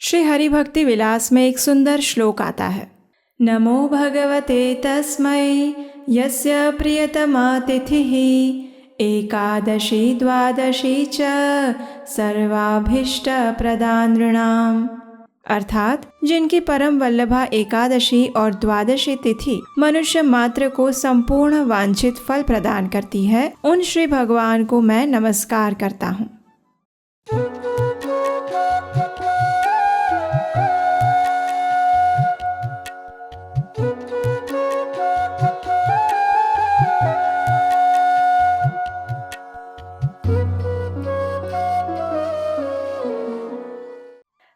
श्री हरि भक्ति विलास में एक सुंदर श्लोक आता है। नमो भगवते तस्मै यस्य प्रियतमा तिथिः एकादशी द्वादशी च सर्वाभीष्ट प्रदा नृणाम्। अर्थात जिनकी परम वल्लभा एकादशी और द्वादशी तिथि मनुष्य मात्र को संपूर्ण वांछित फल प्रदान करती है, उन श्री भगवान को मैं नमस्कार करता हूँ।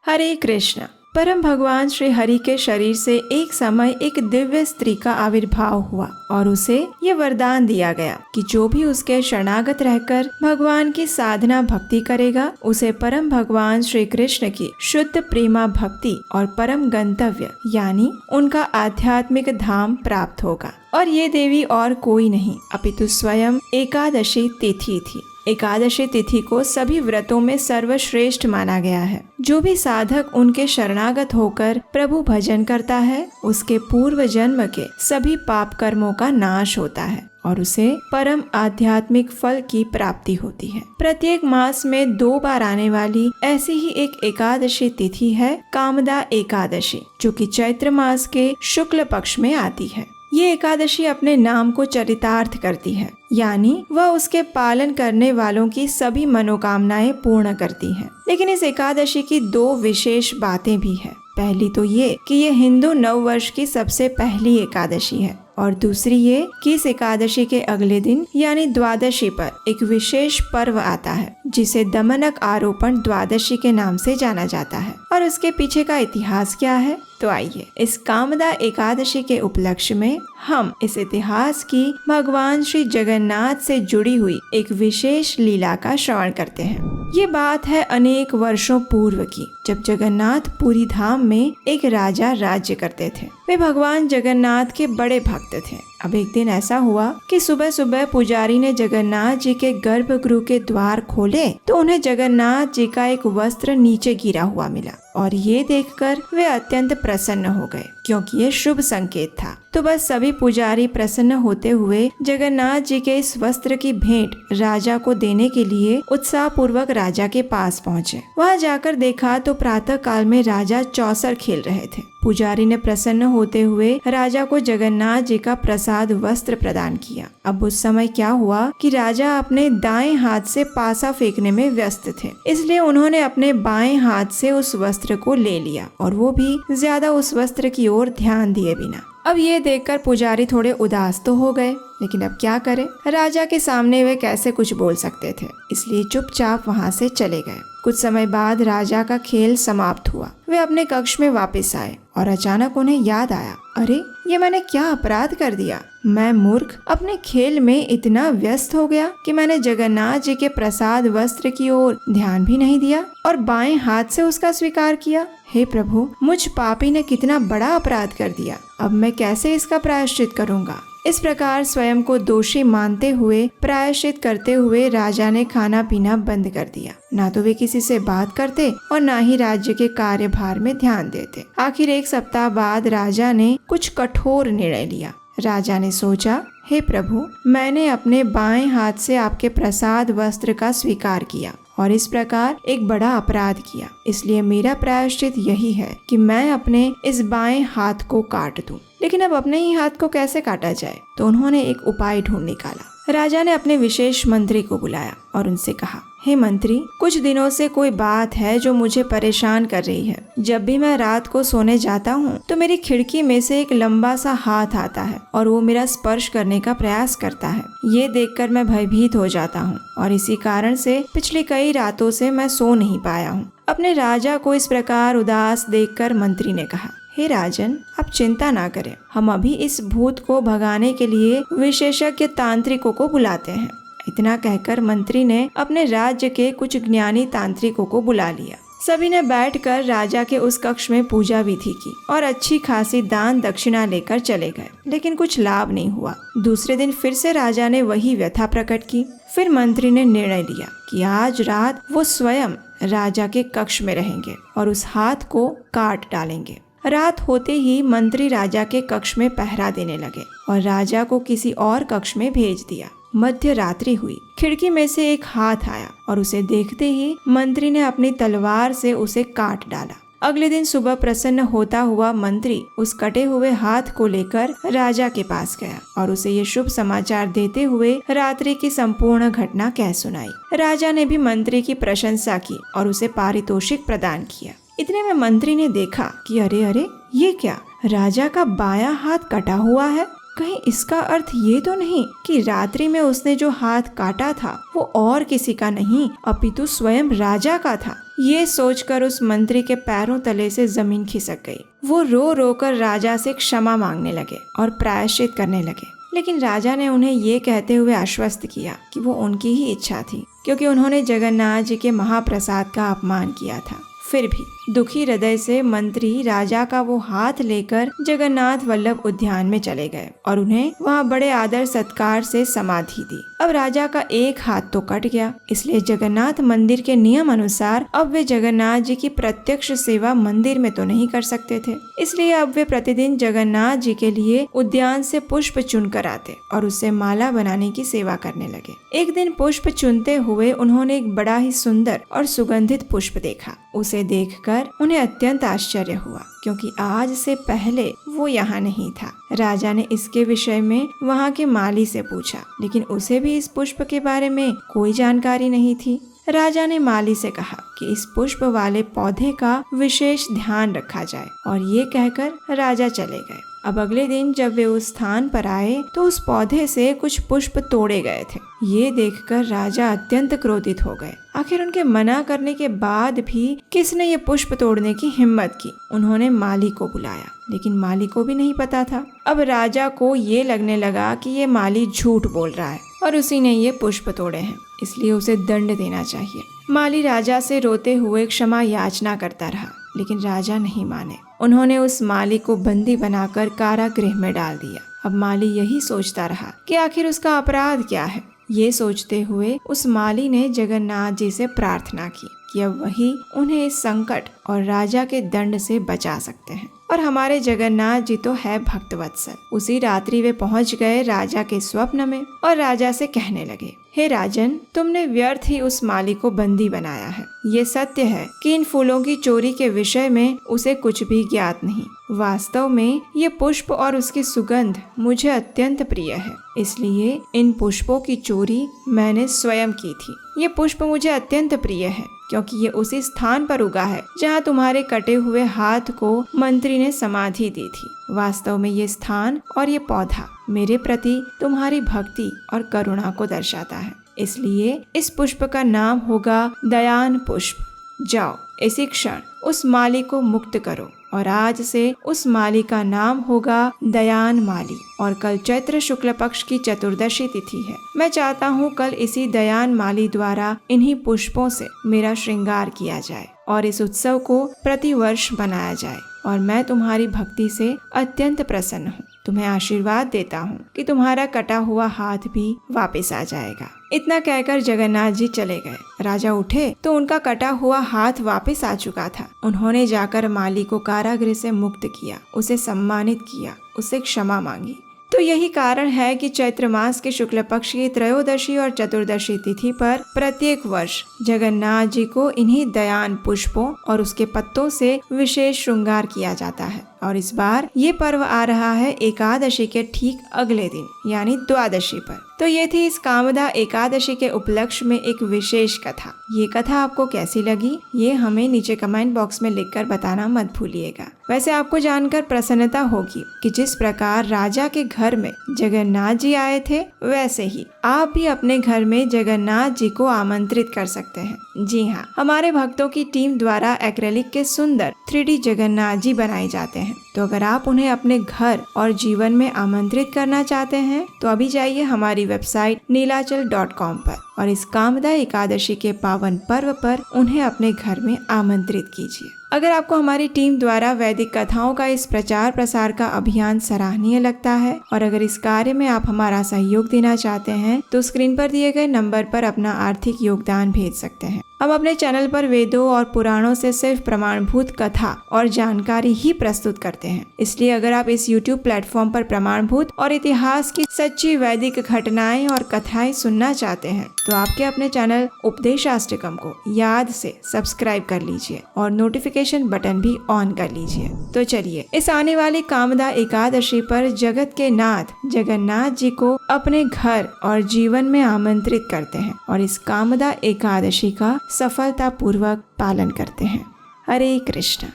हरे कृष्ण। परम भगवान श्री हरि के शरीर से एक समय एक दिव्य स्त्री का आविर्भाव हुआ और उसे ये वरदान दिया गया कि जो भी उसके शरणागत रहकर भगवान की साधना भक्ति करेगा, उसे परम भगवान श्री कृष्ण की शुद्ध प्रेमा भक्ति और परम गंतव्य यानी उनका आध्यात्मिक धाम प्राप्त होगा। और ये देवी और कोई नहीं अपितु स्वयं एकादशी तिथि थी। एकादशी तिथि को सभी व्रतों में सर्वश्रेष्ठ माना गया है। जो भी साधक उनके शरणागत होकर प्रभु भजन करता है, उसके पूर्व जन्म के सभी पाप कर्मों का नाश होता है और उसे परम आध्यात्मिक फल की प्राप्ति होती है। प्रत्येक मास में 2 बार आने वाली ऐसी ही एक एकादशी तिथि है कामदा एकादशी, जो कि चैत्र मास के शुक्ल पक्ष में आती है। ये एकादशी अपने नाम को चरितार्थ करती है, यानी वह उसके पालन करने वालों की सभी मनोकामनाएं पूर्ण करती है। लेकिन इस एकादशी की 2 विशेष बातें भी है। पहली तो ये कि ये हिंदू नव वर्ष की सबसे पहली एकादशी है और दूसरी ये कि इस एकादशी के अगले दिन यानी द्वादशी पर एक विशेष पर्व आता है, जिसे दमनक आरोपण द्वादशी के नाम से जाना जाता है। और उसके पीछे का इतिहास क्या है, तो आइए इस कामदा एकादशी के उपलक्ष्य में हम इस इतिहास की भगवान श्री जगन्नाथ से जुड़ी हुई एक विशेष लीला का श्रवण करते हैं। ये बात है अनेक वर्षों पूर्व की, जब जगन्नाथ पुरी धाम में एक राजा राज्य करते थे। वे भगवान जगन्नाथ के बड़े भक्त थे। अब एक दिन ऐसा हुआ कि सुबह सुबह पुजारी ने जगन्नाथ जी के गर्भगृह के द्वार खोले तो उन्हें जगन्नाथ जी का एक वस्त्र नीचे गिरा हुआ मिला और ये देखकर वे अत्यंत प्रसन्न हो गए, क्योंकि ये शुभ संकेत था। तो बस सभी पुजारी प्रसन्न होते हुए जगन्नाथ जी के इस वस्त्र की भेंट राजा को देने के लिए उत्साह पूर्वक राजा के पास पहुँचे। वहाँ जाकर देखा तो प्रातः काल में राजा चौसर खेल रहे थे। पुजारी ने प्रसन्न होते हुए राजा को जगन्नाथ जी का प्रसाद वस्त्र प्रदान किया। अब उस समय क्या हुआ कि राजा अपने दाएं हाथ से पासा फेंकने में व्यस्त थे, इसलिए उन्होंने अपने बाएं हाथ से उस वस्त्र को ले लिया और वो भी ज्यादा उस वस्त्र की ओर ध्यान दिए बिना। अब ये देखकर पुजारी थोड़े उदास तो हो गए, लेकिन अब क्या करें, राजा के सामने वे कैसे कुछ बोल सकते थे, इसलिए चुपचाप वहाँ से चले गए। कुछ समय बाद राजा का खेल समाप्त हुआ। वे अपने कक्ष में वापस आए और अचानक उन्हें याद आया, अरे ये मैंने क्या अपराध कर दिया। मैं मूर्ख अपने खेल में इतना व्यस्त हो गया कि मैंने जगन्नाथ जी के प्रसाद वस्त्र की ओर ध्यान भी नहीं दिया और बाएं हाथ से उसका स्वीकार किया। हे प्रभु, मुझ पापी ने कितना बड़ा अपराध कर दिया। अब मैं कैसे इसका प्रायश्चित करूँगा। इस प्रकार स्वयं को दोषी मानते हुए प्रायश्चित करते हुए राजा ने खाना पीना बंद कर दिया। ना तो वे किसी से बात करते और ना ही राज्य के कार्यभार में ध्यान देते। आखिर 1 सप्ताह बाद राजा ने कुछ कठोर निर्णय लिया। राजा ने सोचा, हे प्रभु, मैंने अपने बाएं हाथ से आपके प्रसाद वस्त्र का स्वीकार किया और इस प्रकार एक बड़ा अपराध किया, इसलिए मेरा प्रायश्चित यही है कि मैं अपने इस बाएं हाथ को काट दूं। लेकिन अब अपने ही हाथ को कैसे काटा जाए, तो उन्होंने एक उपाय ढूंढ निकाला। राजा ने अपने विशेष मंत्री को बुलाया और उनसे कहा, हे मंत्री, कुछ दिनों से कोई बात है जो मुझे परेशान कर रही है। जब भी मैं रात को सोने जाता हूँ तो मेरी खिड़की में से एक लंबा सा हाथ आता है और वो मेरा स्पर्श करने का प्रयास करता है। ये देखकर मैं भयभीत हो जाता हूँ और इसी कारण से पिछली कई रातों से मैं सो नहीं पाया हूँ। अपने राजा को इस प्रकार उदास देखकर मंत्री ने कहा, हे राजन, आप चिंता ना करें, हम अभी इस भूत को भगाने के लिए विशेषज्ञ तांत्रिकों को बुलाते हैं। इतना कहकर मंत्री ने अपने राज्य के कुछ ज्ञानी तांत्रिकों को बुला लिया। सभी ने बैठकर राजा के उस कक्ष में पूजा विधि की और अच्छी खासी दान दक्षिणा लेकर चले गए, लेकिन कुछ लाभ नहीं हुआ। दूसरे दिन फिर से राजा ने वही व्यथा प्रकट की। फिर मंत्री ने निर्णय लिया कि आज रात वो स्वयं राजा के कक्ष में रहेंगे और उस हाथ को काट डालेंगे। रात होते ही मंत्री राजा के कक्ष में पहरा देने लगे और राजा को किसी और कक्ष में भेज दिया। मध्य रात्रि हुई, खिड़की में से एक हाथ आया और उसे देखते ही मंत्री ने अपनी तलवार से उसे काट डाला। अगले दिन सुबह प्रसन्न होता हुआ मंत्री उस कटे हुए हाथ को लेकर राजा के पास गया और उसे ये शुभ समाचार देते हुए रात्रि की संपूर्ण घटना कह सुनाई। राजा ने भी मंत्री की प्रशंसा की और उसे पारितोषिक प्रदान किया। इतने में मंत्री ने देखा कि अरे अरे, ये क्या, राजा का बायां हाथ कटा हुआ है। कहीं इसका अर्थ ये तो नहीं कि रात्रि में उसने जो हाथ काटा था वो और किसी का नहीं अपितु स्वयं राजा का था। ये सोचकर उस मंत्री के पैरों तले से जमीन खिसक गई। वो रो रो कर राजा से क्षमा मांगने लगे और प्रायश्चित करने लगे, लेकिन राजा ने उन्हें ये कहते हुए आश्वस्त किया कि वो उनकी ही इच्छा थी, क्योंकि उन्होंने जगन्नाथ जी के महाप्रसाद का अपमान किया था। फिर भी दुखी हृदय से मंत्री राजा का वो हाथ लेकर जगन्नाथ वल्लभ उद्यान में चले गए और उन्हें वहाँ बड़े आदर सत्कार से समाधि दी। अब राजा का एक हाथ तो कट गया, इसलिए जगन्नाथ मंदिर के नियम अनुसार अब वे जगन्नाथ जी की प्रत्यक्ष सेवा मंदिर में तो नहीं कर सकते थे। इसलिए अब वे प्रतिदिन जगन्नाथ जी के लिए उद्यान से पुष्प चुनकर आते और उससे माला बनाने की सेवा करने लगे। एक दिन पुष्प चुनते हुए उन्होंने एक बड़ा ही सुंदर और सुगंधित पुष्प देखा। उसे देखकर उन्हें अत्यंत आश्चर्य हुआ, क्योंकि आज से पहले वो यहाँ नहीं था। राजा ने इसके विषय में वहाँ के माली से पूछा, लेकिन उसे भी इस पुष्प के बारे में कोई जानकारी नहीं थी। राजा ने माली से कहा कि इस पुष्प वाले पौधे का विशेष ध्यान रखा जाए, और ये कहकर राजा चले गए। अब अगले दिन जब वे उस स्थान पर आए तो उस पौधे से कुछ पुष्प तोड़े गए थे। ये देखकर राजा अत्यंत क्रोधित हो गए। आखिर उनके मना करने के बाद भी किसने ये पुष्प तोड़ने की हिम्मत की। उन्होंने माली को बुलाया, लेकिन माली को भी नहीं पता था। अब राजा को ये लगने लगा कि ये माली झूठ बोल रहा है और उसी ने ये पुष्प तोड़े हैं, इसलिए उसे दंड देना चाहिए। माली राजा से रोते हुए क्षमा याचना करता रहा, लेकिन राजा नहीं माने। उन्होंने उस माली को बंदी बनाकर कारागृह में डाल दिया। अब माली यही सोचता रहा कि आखिर उसका अपराध क्या है। ये सोचते हुए उस माली ने जगन्नाथ जी से प्रार्थना की कि अब वही उन्हें इस संकट और राजा के दंड से बचा सकते हैं। और हमारे जगन्नाथ जी तो है भक्तवत्सल। उसी रात्रि वे पहुंच गए राजा के स्वप्न में और राजा से कहने लगे, हे राजन, तुमने व्यर्थ ही उस माली को बंदी बनाया है। ये सत्य है कि इन फूलों की चोरी के विषय में उसे कुछ भी ज्ञात नहीं। वास्तव में ये पुष्प और उसकी सुगंध मुझे अत्यंत प्रिय है, इसलिए इन पुष्पों की चोरी मैंने स्वयं की थी। ये पुष्प मुझे अत्यंत प्रिय है, क्योंकि ये उसी स्थान पर उगा है जहाँ तुम्हारे कटे हुए हाथ को मंत्री ने समाधि दी थी। वास्तव में ये स्थान और ये पौधा मेरे प्रति तुम्हारी भक्ति और करुणा को दर्शाता है, इसलिए इस पुष्प का नाम होगा दयान पुष्प। जाओ, इसी क्षण उस माली को मुक्त करो, और आज से उस माली का नाम होगा दयान माली। और कल चैत्र शुक्ल पक्ष की चतुर्दशी तिथि है। मैं चाहता हूँ कल इसी दयान माली द्वारा इन्हीं पुष्पों से मेरा श्रृंगार किया जाए और इस उत्सव को प्रतिवर्ष मनाया जाए। और मैं तुम्हारी भक्ति से अत्यंत प्रसन्न हूँ। तुम्हें आशीर्वाद देता हूँ कि तुम्हारा कटा हुआ हाथ भी वापस आ जाएगा। इतना कहकर जगन्नाथ जी चले गए। राजा उठे तो उनका कटा हुआ हाथ वापस आ चुका था। उन्होंने जाकर माली को कारागृह से मुक्त किया, उसे सम्मानित किया, उससे क्षमा मांगी। तो यही कारण है कि चैत्र मास के शुक्ल पक्ष की त्रयोदशी और चतुर्दशी तिथि पर प्रत्येक वर्ष जगन्नाथ जी को इन्हीं दयान पुष्पों और उसके पत्तों से विशेष श्रृंगार किया जाता है। और इस बार ये पर्व आ रहा है एकादशी के ठीक अगले दिन, यानी द्वादशी पर। तो ये थी इस कामदा एकादशी के उपलक्ष्य में एक विशेष कथा। ये कथा आपको कैसी लगी, ये हमें नीचे कमेंट बॉक्स में लिखकर बताना मत भूलिएगा। वैसे आपको जानकर प्रसन्नता होगी कि जिस प्रकार राजा के घर में जगन्नाथ जी आए थे, वैसे ही आप भी अपने घर में जगन्नाथ जी को आमंत्रित कर सकते हैं। जी हाँ, हमारे भक्तों की टीम द्वारा एक्रेलिक के सुंदर 3D जगन्नाथ जी बनाए जाते हैं। तो अगर आप उन्हें अपने घर और जीवन में आमंत्रित करना चाहते हैं तो अभी जाइए हमारी वेबसाइट नीलाचल.com पर और इस कामदा एकादशी के पावन पर्व पर उन्हें अपने घर में आमंत्रित कीजिए। अगर आपको हमारी टीम द्वारा वैदिक कथाओं का इस प्रचार प्रसार का अभियान सराहनीय लगता है और अगर इस कार्य में आप हमारा सहयोग देना चाहते हैं तो स्क्रीन पर दिए गए नंबर पर अपना आर्थिक योगदान भेज सकते हैं। हम अपने चैनल पर वेदों और पुराणों से सिर्फ प्रमाणभूत कथा और जानकारी ही प्रस्तुत करते हैं। इसलिए अगर आप इस YouTube प्लेटफॉर्म पर प्रमाणभूत और इतिहास की सच्ची वैदिक घटनाएं और कथाएं सुनना चाहते हैं तो आपके अपने चैनल उपदेशाष्टकम को याद से सब्सक्राइब कर लीजिए और नोटिफिकेशन बटन भी ऑन कर लीजिए। तो चलिए इस आने वाली कामदा एकादशी पर जगत के नाथ जगन्नाथ जी को अपने घर और जीवन में आमंत्रित करते हैं और इस कामदा एकादशी का सफलता पूर्वक पालन करते हैं। हरे कृष्ण।